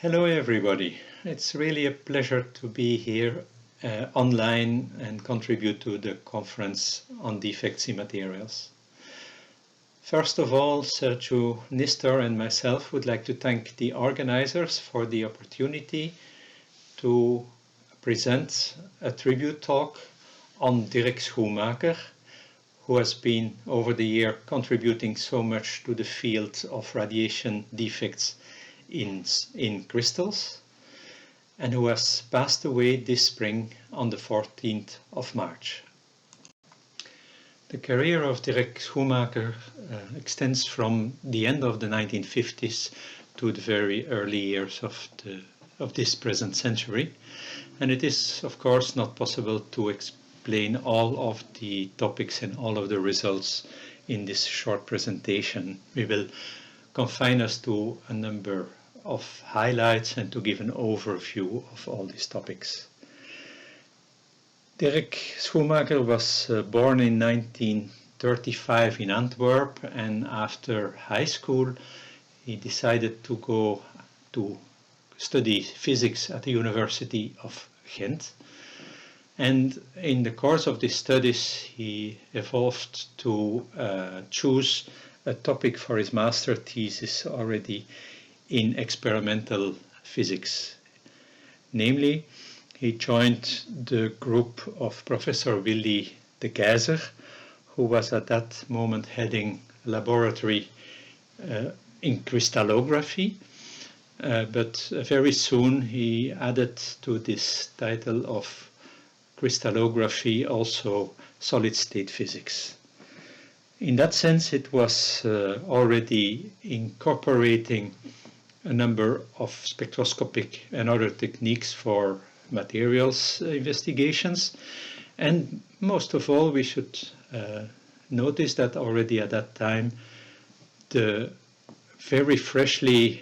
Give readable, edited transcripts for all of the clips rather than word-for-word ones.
Hello everybody. It's really a pleasure to be here online and contribute to the conference on defects in materials. First of all, Sergiu, Nistor and myself would like to thank the organizers for the opportunity to present a tribute talk on Dirk Schoemaker, who has been over the year contributing so much to the field of radiation defects in crystals, and who has passed away this spring on the 14th of March. The career of Dirk Schoemaker extends from the end of the 1950s to the very early years of this present century, and it is of course not possible to explain all of the topics and all of the results in this short presentation. We will confine us to a number of highlights and to give an overview of all these topics. Dirk Schoemaker was born in 1935 in Antwerp, and after high school he decided to go to study physics at the University of Ghent. And in the course of these studies he evolved to choose a topic for his master thesis already in experimental physics. Namely, he joined the group of Professor Willy de Geyser, who was at that moment heading a laboratory in crystallography, but very soon he added to this title of crystallography also solid-state physics. In that sense, it was already incorporating a number of spectroscopic and other techniques for materials investigations. And most of all, we should notice that already at that time, the very freshly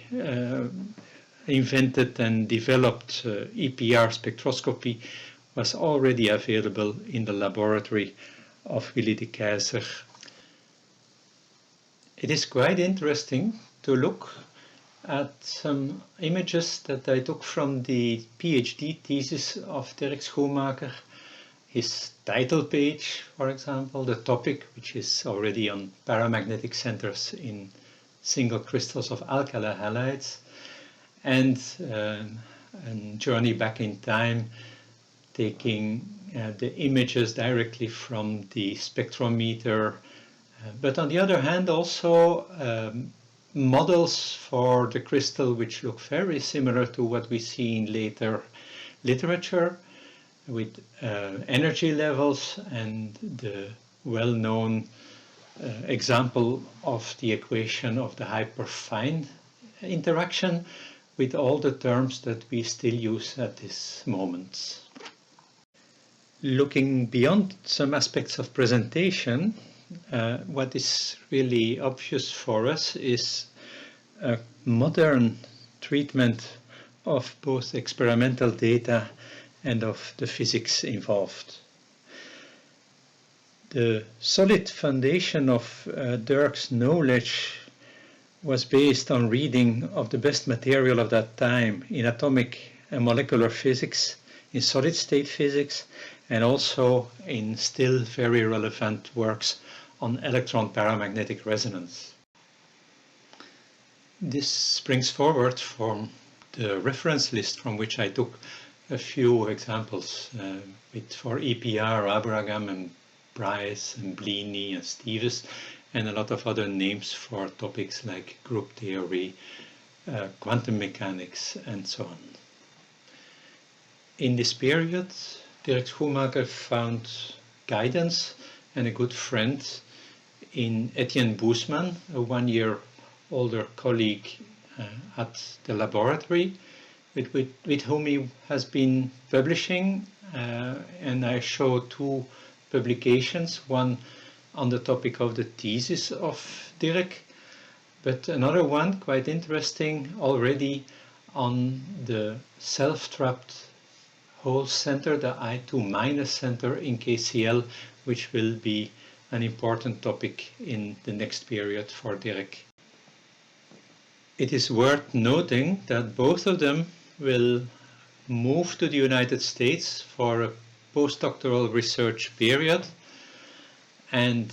invented and developed Epr spectroscopy was already available in the laboratory of Willy de Geyser. It is quite interesting to look at some images that I took from the PhD thesis of Dirk Schoemaker. His title page, for example, the topic, which is already on paramagnetic centers in single crystals of alkali halides, and a journey back in time, taking the images directly from the spectrometer, but on the other hand also models for the crystal which look very similar to what we see in later literature, with energy levels and the well-known example of the equation of the hyperfine interaction, with all the terms that we still use at this moment. Looking beyond some aspects of presentation, what is really obvious for us is a modern treatment of both experimental data and of the physics involved. The solid foundation of Dirk's knowledge was based on reading of the best material of that time in atomic and molecular physics, in solid-state physics, and also in still very relevant works on electron paramagnetic resonance. This springs forward from the reference list from which I took a few examples for EPR, Abraham and Price and Bleeny and Stevens, and a lot of other names for topics like group theory, quantum mechanics, and so on. In this period, Dirk Schoemaker found guidance and a good friend in Etienne, a 1 year older colleague at the laboratory, with whom he has been publishing, and I show two publications, one on the topic of the thesis of Dirk, but another one quite interesting already on the self-trapped hole center, the I2- center in KCl, which will be an important topic in the next period for Dirk. It is worth noting that both of them will move to the United States for a postdoctoral research period, and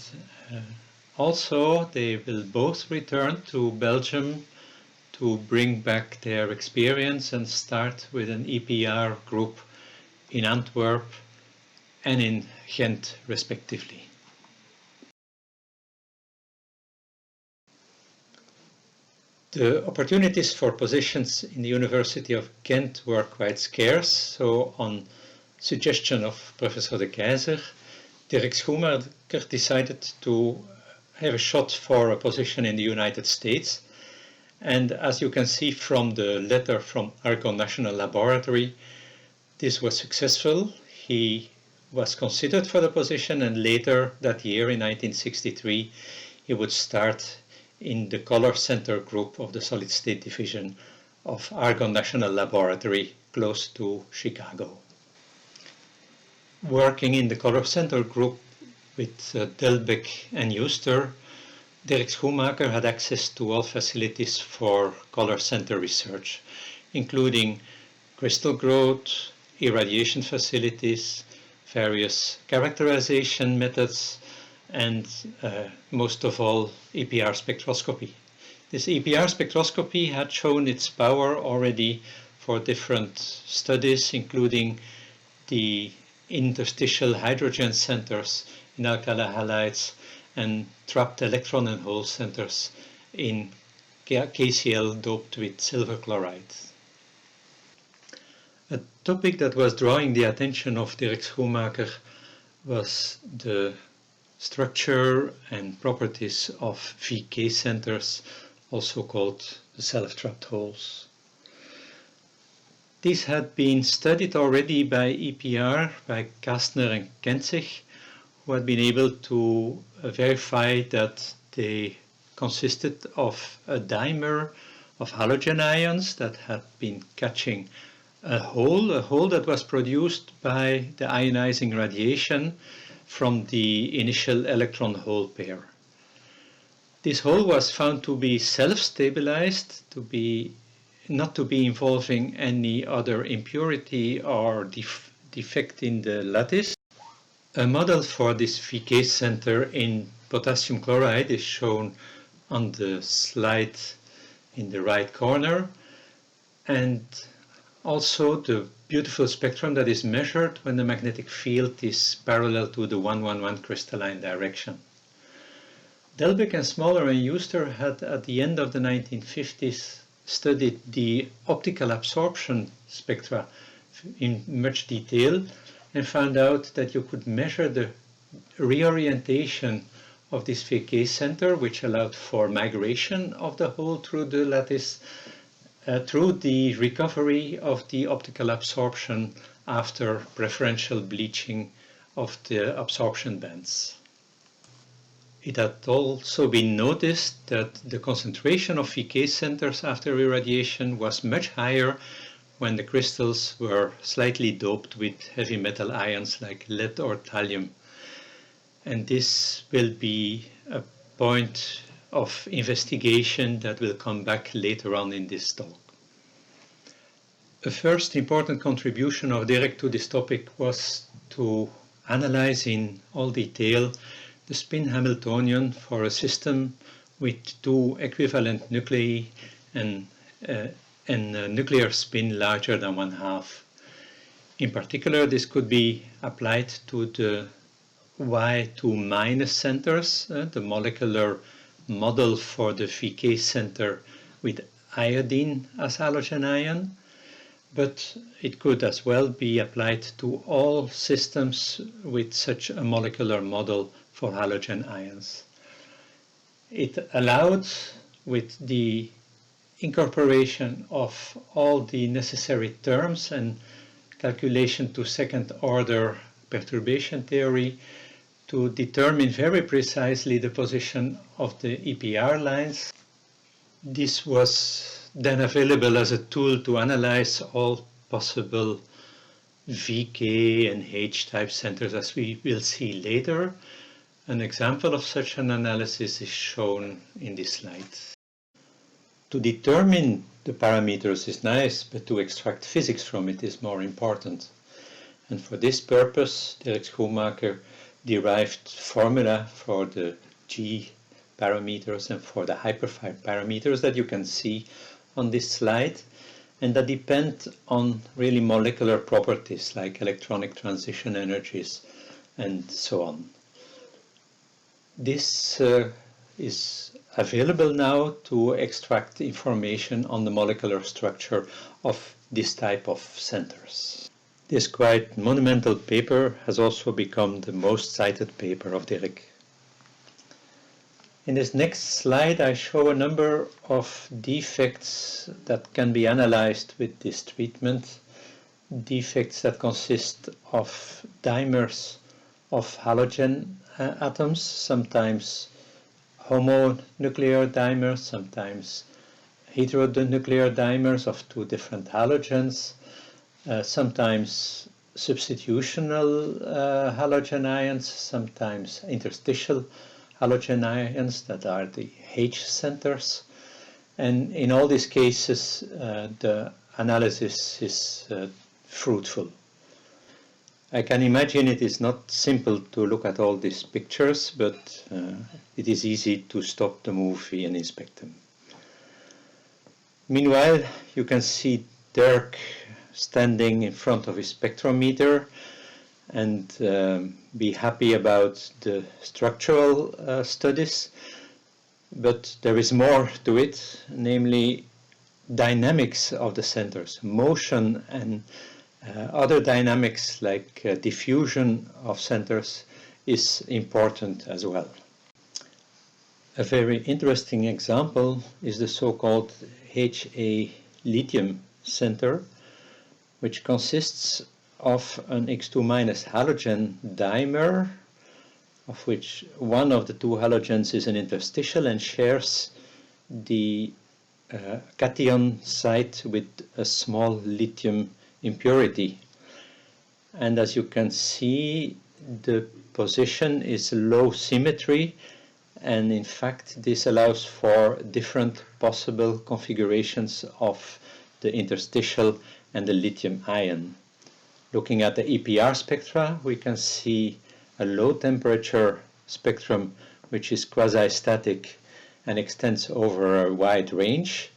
also they will both return to Belgium to bring back their experience and start with an EPR group in Antwerp and in Ghent respectively. The opportunities for positions in the University of Ghent were quite scarce, so on suggestion of Professor de Keyser, Dirk Schoemaker decided to have a shot for a position in the United States. And as you can see from the letter from Argonne National Laboratory, this was successful. He was considered for the position, and later that year in 1963 he would start in the Color Center group of the Solid State Division of Argonne National Laboratory close to Chicago. Working in the Color Center group with Delbecq and Nistor, Dirk Schoemaker had access to all facilities for color center research, including crystal growth, irradiation facilities, various characterization methods, and most of all, Epr spectroscopy. This Epr spectroscopy had shown its power already for different studies, including the interstitial hydrogen centers in alkali halides and trapped electron and hole centers in KCl doped with silver chloride. A topic that was drawing the attention of Dirk Schoemaker was the structure and properties of VK centers, also called the self-trapped holes. These had been studied already by EPR, by Kastner and Kenzig, who had been able to verify that they consisted of a dimer of halogen ions that had been catching a hole that was produced by the ionizing radiation from the initial electron-hole pair. This hole was found to be self-stabilized, not to be involving any other impurity or defect in the lattice. A model for this VK center in potassium chloride is shown on the slide in the right corner, and also the beautiful spectrum that is measured when the magnetic field is parallel to the 111 crystalline direction. Delbecq and Smaller and Nistor had at the end of the 1950s studied the optical absorption spectra in much detail and found out that you could measure the reorientation of this VK center, which allowed for migration of the hole through the lattice through the recovery of the optical absorption after preferential bleaching of the absorption bands. It had also been noticed that the concentration of VK centers after irradiation was much higher when the crystals were slightly doped with heavy metal ions like lead or thallium. And this will be a point of investigation that will come back later on in this talk. A first important contribution of Dirk to this topic was to analyze in all detail the spin Hamiltonian for a system with two equivalent nuclei and a nuclear spin larger than 1/2. In particular, this could be applied to the Y2- centers, the molecular model for the VK center with iodine as halogen ion, but it could as well be applied to all systems with such a molecular model for halogen ions. It allowed, with the incorporation of all the necessary terms and calculation to second order perturbation theory, to determine very precisely the position of the EPR lines. This was then available as a tool to analyze all possible VK and H-type centers, as we will see later. An example of such an analysis is shown in this slide. To determine the parameters is nice, but to extract physics from it is more important. And for this purpose, Dirk Schoemaker derived formula for the G parameters and for the hyperfine parameters that you can see on this slide, and that depend on really molecular properties like electronic transition energies and so on. This is available now to extract information on the molecular structure of this type of centers. This quite monumental paper has also become the most cited paper of Dirk. In this next slide, I show a number of defects that can be analyzed with this treatment. Defects that consist of dimers of halogen atoms, sometimes homonuclear dimers, sometimes heteronuclear dimers of two different halogens, sometimes substitutional halogen ions, sometimes interstitial halogen ions that are the H centers. And in all these cases, the analysis is fruitful. I can imagine it is not simple to look at all these pictures, but it is easy to stop the movie and inspect them. Meanwhile, you can see Dirk standing in front of his spectrometer and be happy about the structural studies, but there is more to it, namely dynamics of the centers, motion and other dynamics like diffusion of centers is important as well. A very interesting example is the so-called HA lithium center, which consists of an X2- halogen dimer, of which one of the two halogens is an interstitial and shares the cation site with a small lithium impurity. And as you can see, the position is low symmetry, and in fact this allows for different possible configurations of the interstitial and the lithium ion. Looking at the Epr spectra, we can see a low temperature spectrum which is quasi-static and extends over a wide range,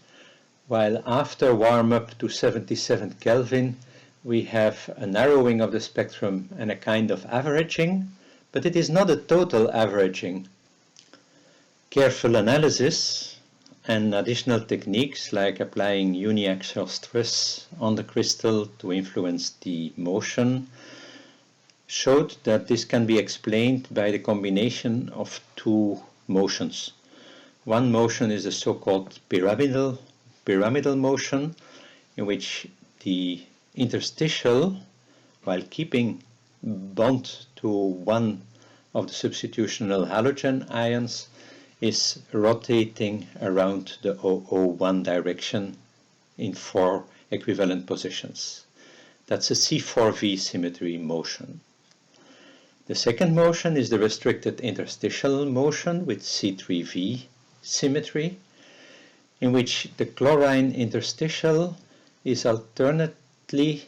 while after warm up to 77 Kelvin we have a narrowing of the spectrum and a kind of averaging, but it is not a total averaging. Careful analysis and additional techniques like applying uniaxial stress on the crystal to influence the motion showed that this can be explained by the combination of two motions. One motion is the so-called pyramidal motion, in which the interstitial, while keeping bond to one of the substitutional halogen ions, is rotating around the 001 direction in 4 equivalent positions. That's a C4V symmetry motion. The second motion is the restricted interstitial motion with C3V symmetry, in which the chlorine interstitial is alternately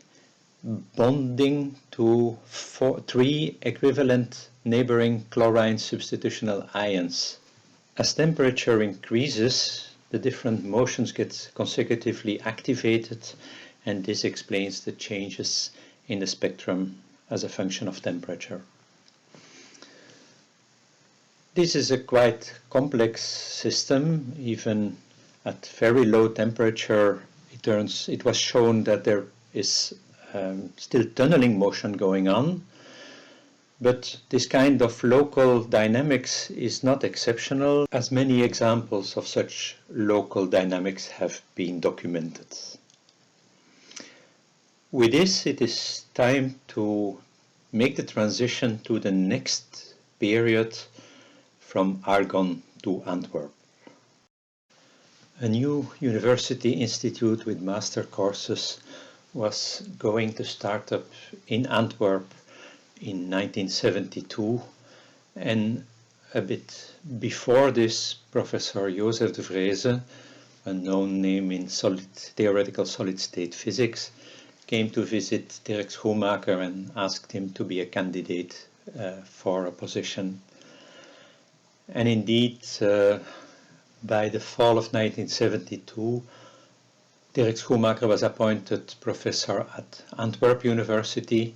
bonding to 3 equivalent neighboring chlorine substitutional ions. As temperature increases, the different motions get consecutively activated, and this explains the changes in the spectrum as a function of temperature. This is a quite complex system. Even at very low temperature, it was shown that there is still tunneling motion going on. But this kind of local dynamics is not exceptional, as many examples of such local dynamics have been documented. With this, it is time to make the transition to the next period from Argonne to Antwerp. A new university institute with master courses was going to start up in Antwerp in 1972, and a bit before this, Professor Joseph de Vreese a known name in theoretical solid-state physics, came to visit Dirk Schoemaker and asked him to be a candidate for a position. And indeed, by the fall of 1972, Dirk Schoemaker was appointed professor at Antwerp University.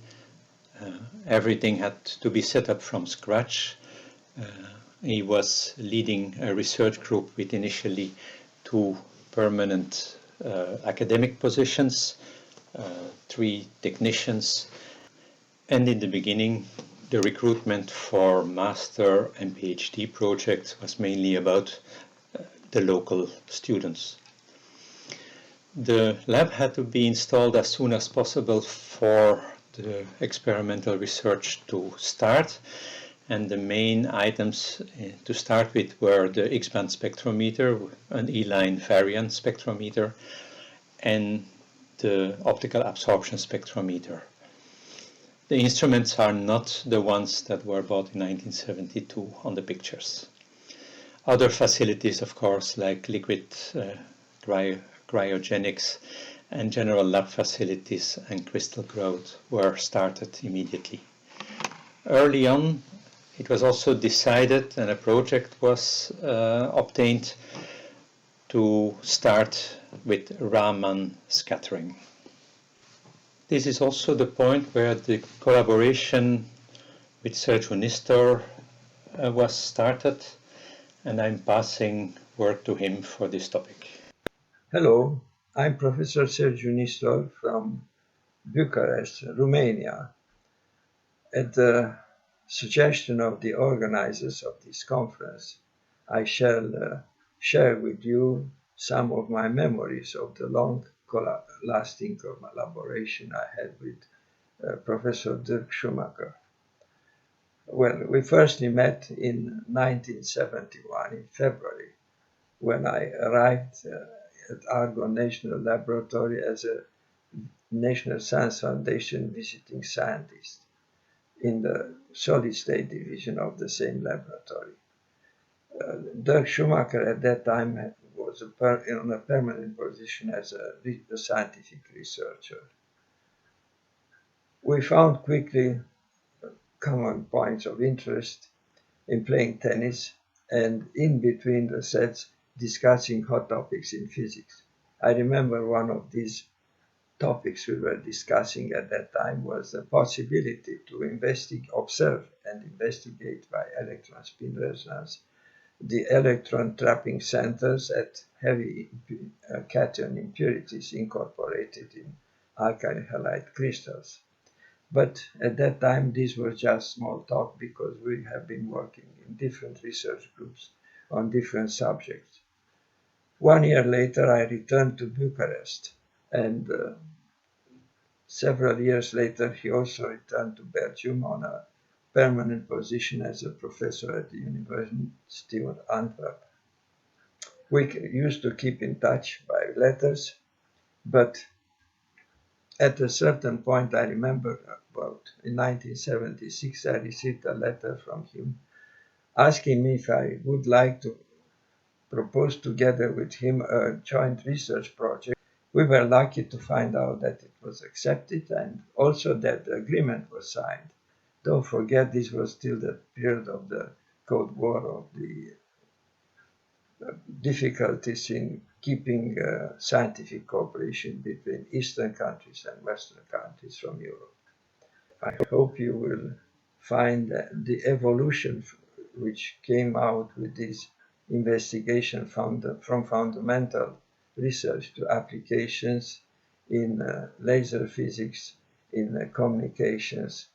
Everything had to be set up from scratch. He was leading a research group with initially 2 permanent academic positions, 3 technicians, and in the beginning the recruitment for master and PhD projects was mainly about the local students. The lab had to be installed as soon as possible for the experimental research to start, and the main items to start with were the X-band spectrometer, an E-line variant spectrometer, and the optical absorption spectrometer. The instruments are not the ones that were bought in 1972 on the pictures. Other facilities, of course, like liquid cryogenics and general lab facilities and crystal growth were started immediately. Early on, it was also decided and a project was obtained to start with Raman scattering. This is also the point where the collaboration with Sergiu Nistor was started, and I'm passing word to him for this topic. Hello, I'm Professor Sergiu Nistor from Bucharest, Romania. At the suggestion of the organizers of this conference, I shall share with you some of my memories of the long-lasting collaboration I had with Professor Dirk Schoemaker. Well, we first met in 1971 in February, when I arrived at Argonne National Laboratory as a National Science Foundation visiting scientist in the solid state division of the same laboratory. Dirk Schoemaker at that time was in a permanent position as a scientific researcher. We found quickly common points of interest in playing tennis and in between the sets discussing hot topics in physics. I remember one of these topics we were discussing at that time was the possibility to observe and investigate by electron spin resonance the electron trapping centers at heavy cation impurities incorporated in alkali halide crystals. But at that time, this was just small talk because we have been working in different research groups on different subjects. 1 year later, I returned to Bucharest, and several years later, he also returned to Belgium on a permanent position as a professor at the University of Antwerp. We used to keep in touch by letters, but at a certain point, I remember about in 1976, I received a letter from him asking me if I would like to propose together with him a joint research project. We were lucky to find out that it was accepted and also that the agreement was signed. Don't forget, this was still the period of the Cold War, of the difficulties in keeping scientific cooperation between Eastern countries and Western countries from Europe. I hope you will find the evolution which came out with this investigation from fundamental research to applications in laser physics, in communications,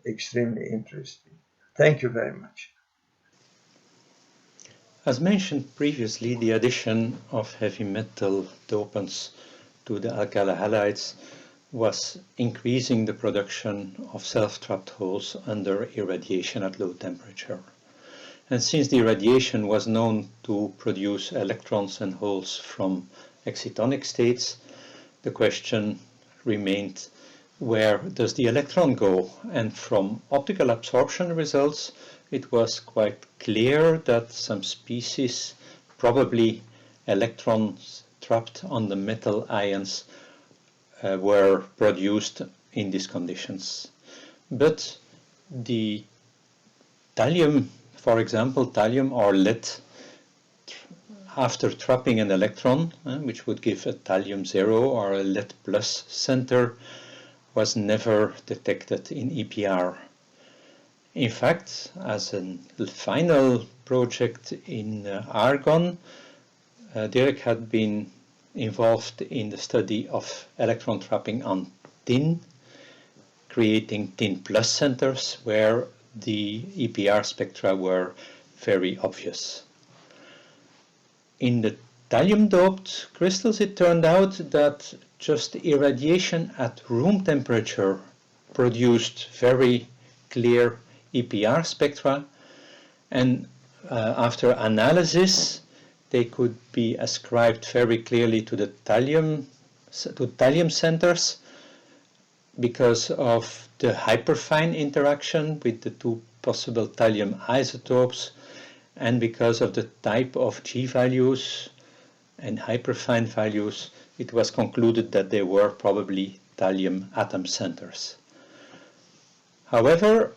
extremely interesting. Thank you very much. As mentioned previously, the addition of heavy metal dopants to the alkali halides was increasing the production of self-trapped holes under irradiation at low temperature. And since the irradiation was known to produce electrons and holes from excitonic states, the question remained, where does the electron go? And from optical absorption results, it was quite clear that some species, probably electrons trapped on the metal ions were produced in these conditions. But the thallium, for example, thallium or lead, after trapping an electron, which would give a thallium 0 or a lead plus center, was never detected in EPR. In fact, as a final project in argon, Dirk had been involved in the study of electron trapping on tin, creating tin plus centers where the Epr spectra were very obvious. In the thallium-doped crystals, it turned out that just irradiation at room temperature produced very clear Epr spectra, and after analysis they could be ascribed very clearly to the thallium centers because of the hyperfine interaction with the two possible thallium isotopes, and because of the type of G values and hyperfine values, it was concluded that they were probably thallium atom centers. However,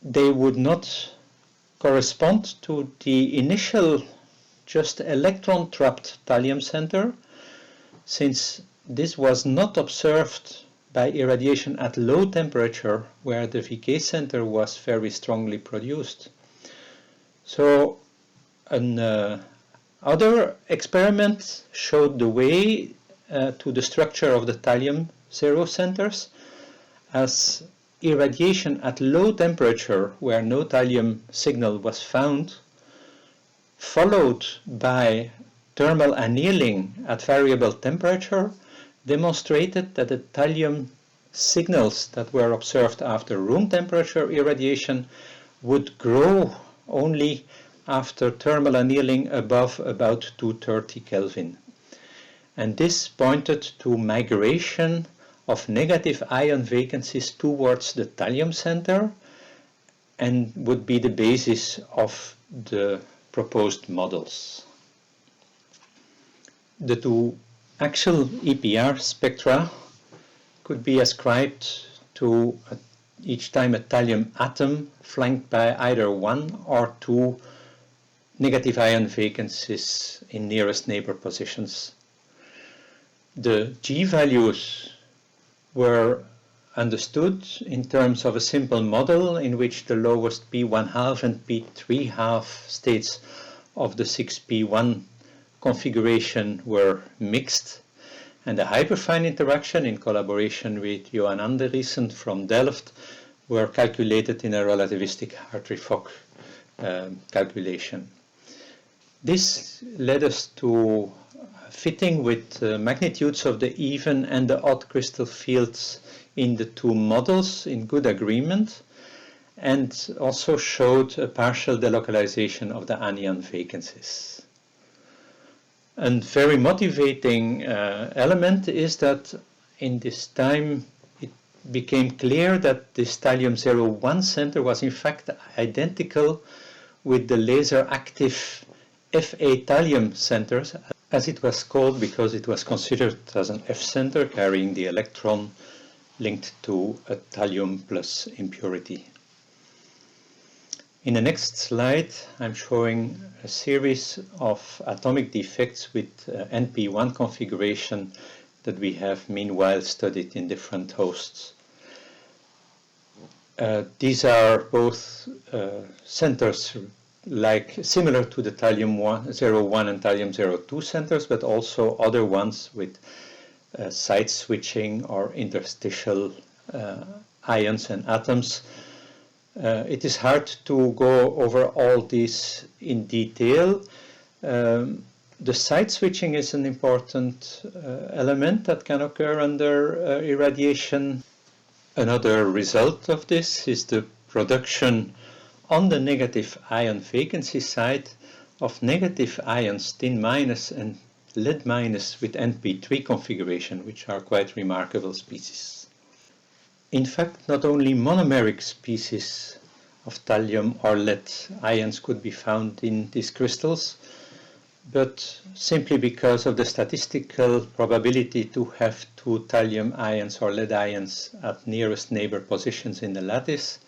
they would not correspond to the initial just electron-trapped thallium center, since this was not observed by irradiation at low temperature, where the VK center was very strongly produced. So other experiments showed the way to the structure of the thallium 0 centers, as irradiation at low temperature, where no thallium signal was found, followed by thermal annealing at variable temperature, demonstrated that the thallium signals that were observed after room temperature irradiation would grow only after thermal annealing above about 230 Kelvin. And this pointed to migration of negative ion vacancies towards the thallium center and would be the basis of the proposed models. The two actual Epr spectra could be ascribed to each time a thallium atom flanked by either one or two negative ion vacancies in nearest neighbor positions. The G values were understood in terms of a simple model in which the lowest P1/2 and P3/2 states of the 6p1 configuration were mixed, and the hyperfine interaction in collaboration with Johan Andriessen from Delft were calculated in a relativistic Hartree-Fock calculation. This led us to fitting with magnitudes of the even and the odd crystal fields in the two models in good agreement, and also showed a partial delocalization of the anion vacancies. A very motivating element is that in this time it became clear that this thallium 0,1 center was in fact identical with the laser active Fa thallium centers, as it was called because it was considered as an F center carrying the electron linked to a thallium plus impurity. In the next slide, I'm showing a series of atomic defects with NP1 configuration that we have meanwhile studied in different hosts. These are both centers similar to the thallium 0,1 and thallium 0,2 centers, but also other ones with side switching or interstitial ions and atoms. It is hard to go over all these in detail. The side switching is an important element that can occur under irradiation. Another result of this is the production on the negative ion vacancy side of negative ions tin minus and lead minus with NP3 configuration, which are quite remarkable species. In fact, not only monomeric species of thallium or lead ions could be found in these crystals, but simply because of the statistical probability to have two thallium ions or lead ions at nearest neighbor positions in the lattice,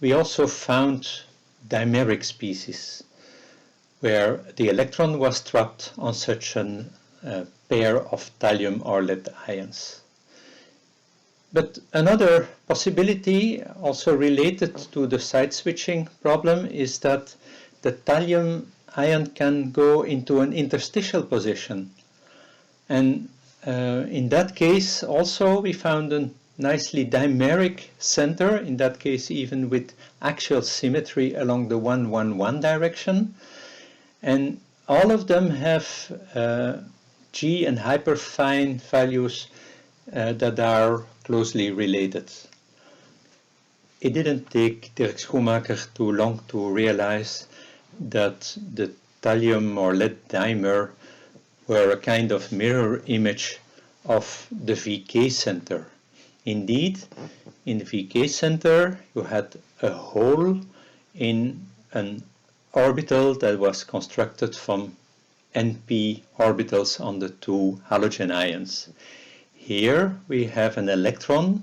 we also found dimeric species where the electron was trapped on such a pair of thallium or lead ions. But another possibility, also related to the side switching problem, is that the thallium ion can go into an interstitial position. And in that case, also we found a nicely dimeric center, in that case even with axial symmetry along the 1-1-1 direction. And all of them have G and hyperfine values that are closely related. It didn't take Dirk Schoemaker too long to realize that the thallium or lead dimer were a kind of mirror image of the VK center. Indeed, in the VK center you had a hole in an orbital that was constructed from NP orbitals on the two halogen ions. Here we have an electron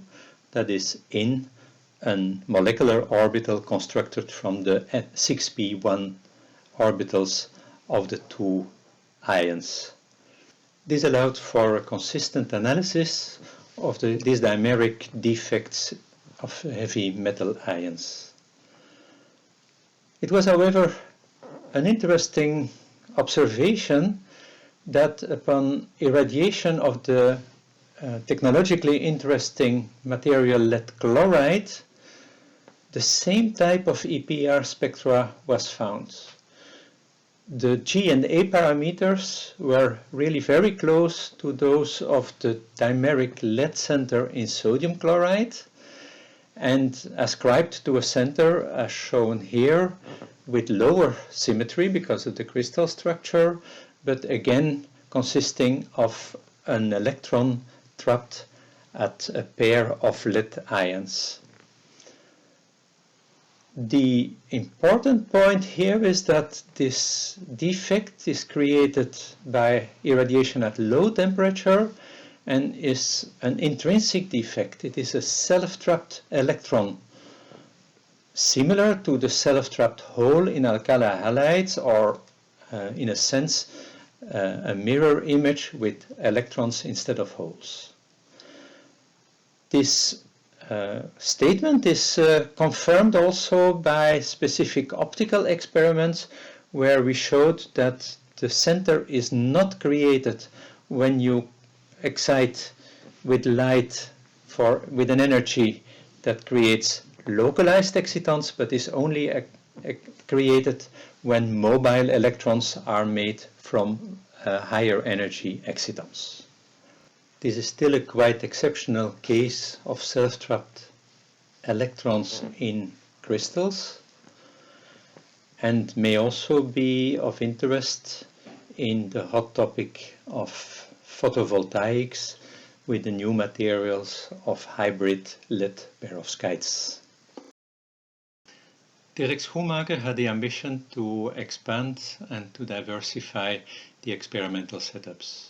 that is in a molecular orbital constructed from the 6p1 orbitals of the two ions. This allowed for a consistent analysis of these dimeric defects of heavy metal ions. It was, however, an interesting observation that upon irradiation of the technologically interesting material lead chloride, the same type of Epr spectra was found. The G and A parameters were really very close to those of the dimeric lead center in sodium chloride and ascribed to a center as shown here with lower symmetry because of the crystal structure, but again consisting of an electron trapped at a pair of lead ions. The important point here is that this defect is created by irradiation at low temperature and is an intrinsic defect. It is a self-trapped electron, similar to the self-trapped hole in alkali halides, or in a sense a mirror image with electrons instead of holes. This statement is confirmed also by specific optical experiments where we showed that the center is not created when you excite with light with an energy that creates localized excitons, but is only created when mobile electrons are made from higher energy excitons. This is still a quite exceptional case of self-trapped electrons in crystals and may also be of interest in the hot topic of photovoltaics with the new materials of hybrid lead perovskites. Dirk Schoemaker had the ambition to expand and to diversify the experimental setups.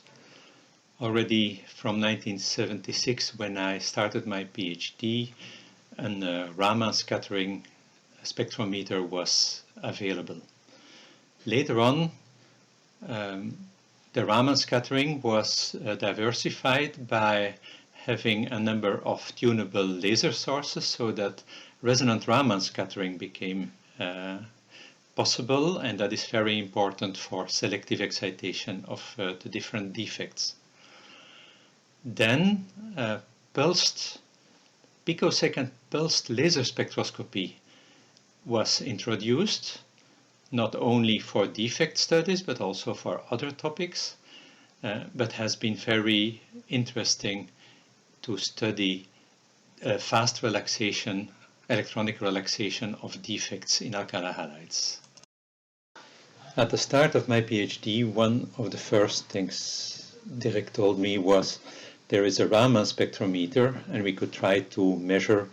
Already from 1976, when I started my PhD, a Raman scattering spectrometer was available. Later on, the Raman scattering was diversified by having a number of tunable laser sources so that resonant Raman scattering became possible, and that is very important for selective excitation of the different defects. Then picosecond pulsed laser spectroscopy was introduced, not only for defect studies but also for other topics, but has been very interesting to study fast relaxation, electronic relaxation of defects in alkali halides. At the start of my PhD, one of the first things Dirk told me was there is a Raman spectrometer and we could try to measure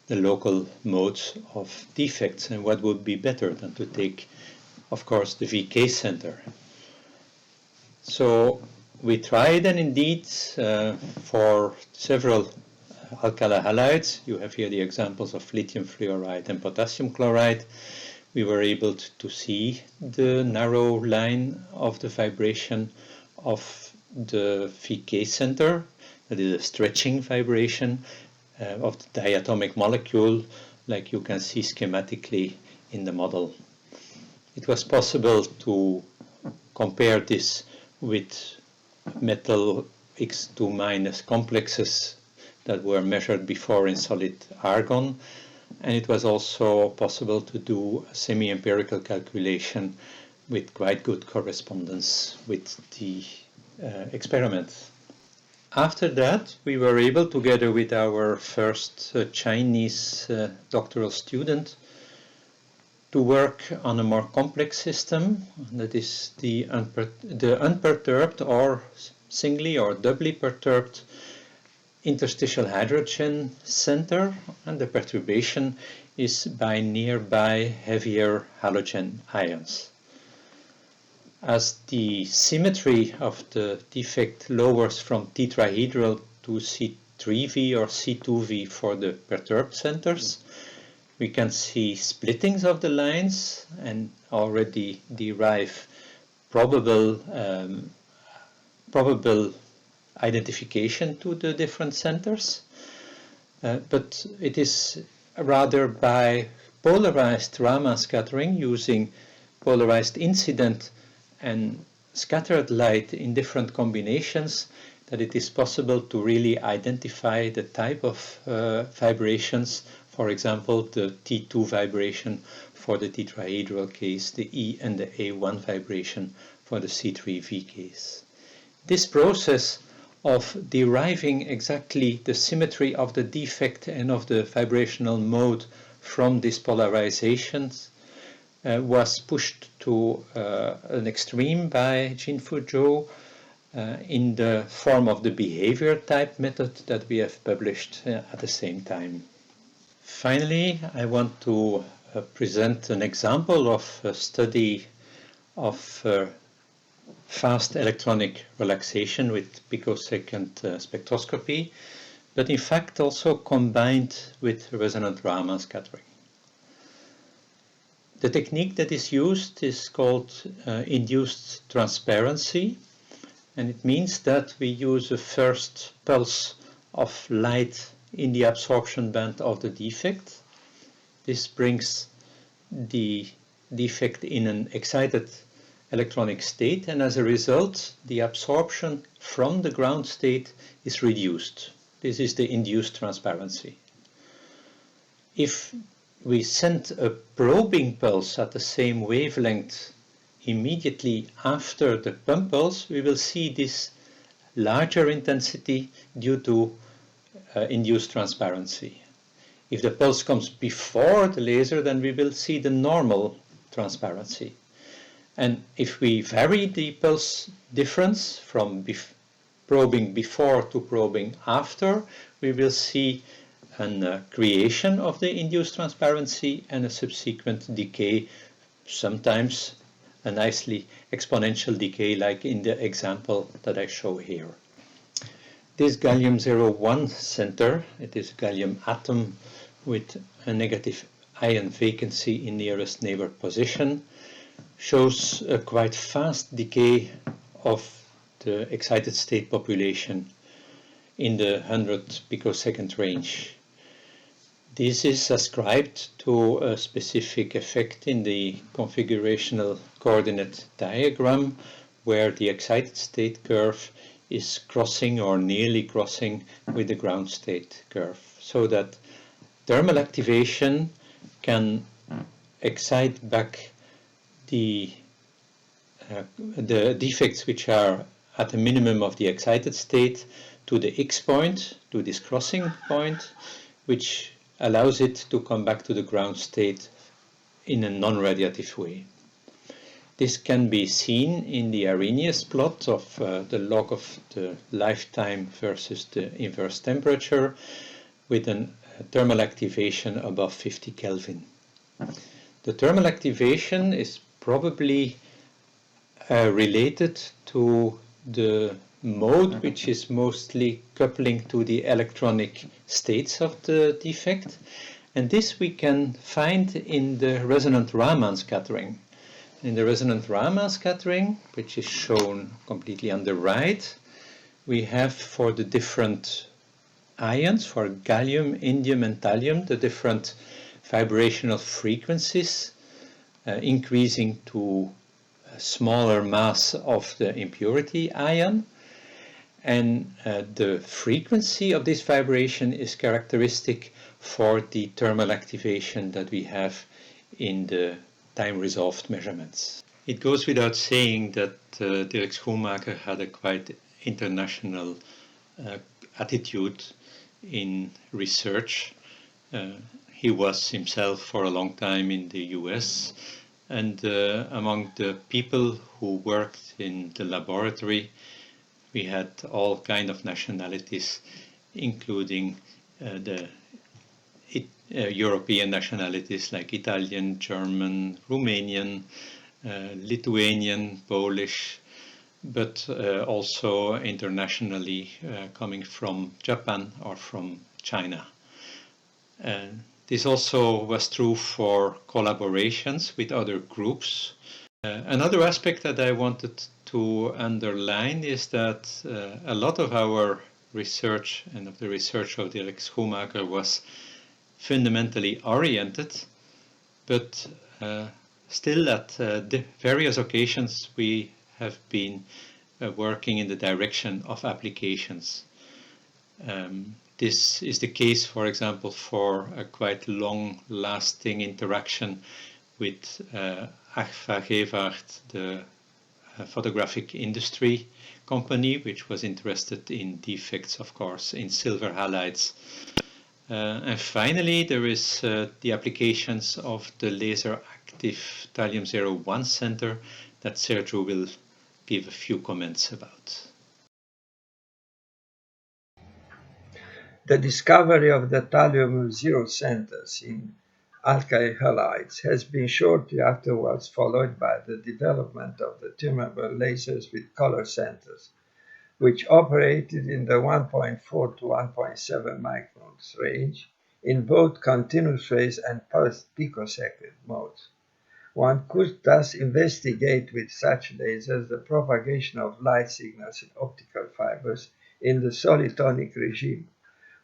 the local modes of defects, and what would be better than to take, of course, the VK center. So we tried, and indeed for several alkali halides, you have here the examples of lithium fluoride and potassium chloride, we were able to see the narrow line of the vibration of the VK center, that is a stretching vibration of the diatomic molecule, like you can see schematically in the model. It was possible to compare this with metal X2 minus complexes that were measured before in solid argon, and it was also possible to do a semi-empirical calculation with quite good correspondence with the experiment. After that, we were able, together with our first Chinese doctoral student, to work on a more complex system, that is the unperturbed or singly or doubly perturbed interstitial hydrogen center, and the perturbation is by nearby heavier halogen ions. As the symmetry of the defect lowers from tetrahedral to C3V or C2V for the perturbed centers, we can see splittings of the lines and already derive probable identification to the different centers, but it is rather by polarized Raman scattering using polarized incident and scattered light in different combinations that it is possible to really identify the type of vibrations, for example the T2 vibration for the tetrahedral case, the E and the A1 vibration for the C3V case. This process of deriving exactly the symmetry of the defect and of the vibrational mode from these polarizations was pushed to an extreme by Jinfu Zhou in the form of the behavior type method that we have published at the same time. Finally, I want to present an example of a study of fast electronic relaxation with picosecond spectroscopy, but in fact also combined with resonant Raman scattering. The technique that is used is called induced transparency, and it means that we use a first pulse of light in the absorption band of the defect. This brings the defect in an excited electronic state, and as a result the absorption from the ground state is reduced. This is the induced transparency. If we send a probing pulse at the same wavelength immediately after the pump pulse, we will see this larger intensity due to induced transparency. If the pulse comes before the laser, then we will see the normal transparency. And if we vary the pulse difference from probing before to probing after, we will see a creation of the induced transparency and a subsequent decay, sometimes a nicely exponential decay like in the example that I show here. This gallium-01 center, it is a gallium atom with a negative ion vacancy in nearest neighbor position, shows a quite fast decay of the excited state population in the 100 picosecond range. This is ascribed to a specific effect in the configurational coordinate diagram, where the excited state curve is crossing or nearly crossing with the ground state curve, so that thermal activation can excite back the defects which are at the minimum of the excited state to the X point, to this crossing point, which allows it to come back to the ground state in a non-radiative way. This can be seen in the Arrhenius plot of the log of the lifetime versus the inverse temperature with a thermal activation above 50 Kelvin. The thermal activation is probably related to the mode, which is mostly coupling to the electronic states of the defect. And this we can find in the resonant Raman scattering. In the resonant Raman scattering, which is shown completely on the right, we have for the different ions, for gallium, indium, and thallium, the different vibrational frequencies increasing to a smaller mass of the impurity ion. And the frequency of this vibration is characteristic for the thermal activation that we have in the time-resolved measurements. It goes without saying that Dirk Schoemaker had a quite international attitude in research. He was himself for a long time in the US, and among the people who worked in the laboratory, we had all kind of nationalities, including the European nationalities like Italian, German, Romanian, Lithuanian, Polish, but also internationally coming from Japan or from China. This also was true for collaborations with other groups. Another aspect that I wanted to underline is that a lot of our research and of the research of Dirk Schoemaker was fundamentally oriented, but still at the various occasions we have been working in the direction of applications. This is the case, for example, for a quite long-lasting interaction with Epr Goovaerts, the photographic industry company, which was interested in defects, of course, in silver halides. And finally, there is the applications of the laser-active Thallium-01 center that Sergiu will give a few comments about. The discovery of the Thallium-0 centers in alkyl halides has been shortly afterwards followed by the development of the tunable lasers with color centers, which operated in the 1.4 to 1.7 microns range in both continuous phase and post-picosecond modes. One could thus investigate with such lasers the propagation of light signals in optical fibers in the solitonic regime,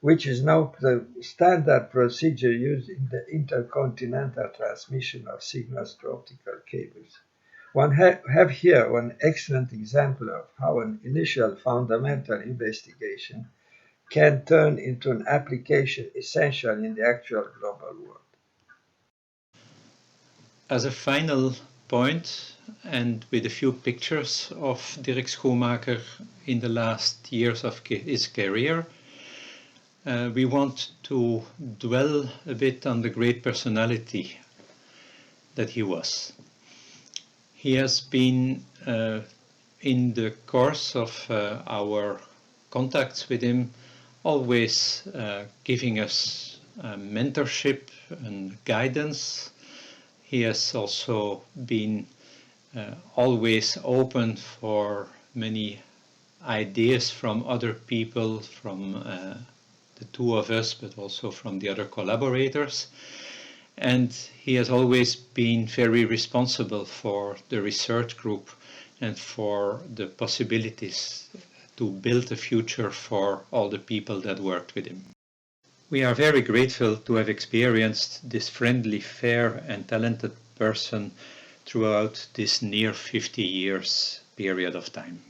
which is now the standard procedure used in the intercontinental transmission of signals to optical cables. One have here one excellent example of how an initial fundamental investigation can turn into an application essential in the actual global world. As a final point, and with a few pictures of Dirk Schoemaker in the last years of his career, we want to dwell a bit on the great personality that he was. He has been, in the course of our contacts with him, always giving us mentorship and guidance. He has also been always open for many ideas from other people, from the two of us, but also from the other collaborators. And he has always been very responsible for the research group and for the possibilities to build a future for all the people that worked with him. We are very grateful to have experienced this friendly, fair and talented person throughout this near 50 years period of time.